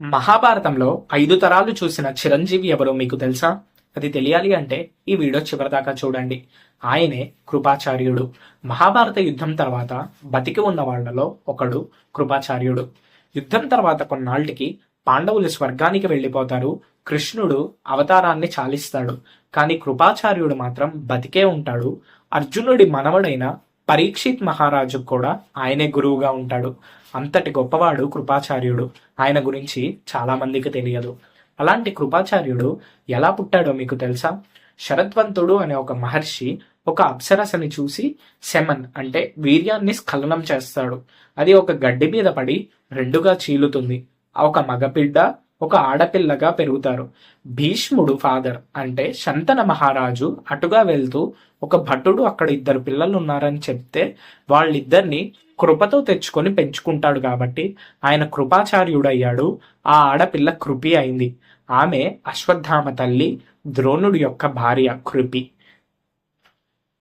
మహాభారతంలో 5 తరాలు చూసిన చిరంజీవి ఎవరో మీకు తెలుసా? అది తెలియాలి అంటే ఈ వీడియో చివరిదాకా చూడండి. ఆయనే కృపాచార్యుడు. మహాభారత యుద్ధం తర్వాత బతికి ఉన్న వాళ్లలో ఒకడు కృపాచార్యుడు. యుద్ధం తర్వాత కొన్నాళ్లకి పాండవులు స్వర్గానికి వెళ్ళిపోతారు. కృష్ణుడు అవతారాన్ని చాలిస్తాడు. కానీ కృపాచార్యుడు మాత్రం బతికే ఉంటాడు. అర్జునుడి మనవడైన పరీక్షిత్ మహారాజు కూడా ఆయనే గురువుగా ఉంటాడు. అంతటి గొప్పవాడు కృపాచార్యుడు. ఆయన గురించి చాలా మందికి తెలియదు. అలాంటి కృపాచార్యుడు ఎలా పుట్టాడో మీకు తెలుసా? శరద్వంతుడు అనే ఒక మహర్షి ఒక అప్సరసని చూసి శమన్ అంటే వీర్యాన్ని స్ఖలనం చేస్తాడు. అది ఒక గడ్డి మీద పడి రెండుగా చీలుతుంది. ఒక మగబిడ్డ ఒక ఆడపిల్లగా పెరుగుతారు. భీష్ముడు ఫాదర్ అంటే శంతన మహారాజు అటుగా వెళ్తూ ఒక భటుడు అక్కడ 2 పిల్లలు ఉన్నారని చెప్తే వాళ్ళిద్దరిని కృపతో తెచ్చుకొని పెంచుకుంటాడు కాబట్టి ఆయన కృపాచార్యుడయ్యాడు. ఆ ఆడపిల్ల కృపి అయింది. ఆమె అశ్వత్థామ తల్లి, ద్రోణుడి యొక్క భార్య కృపి.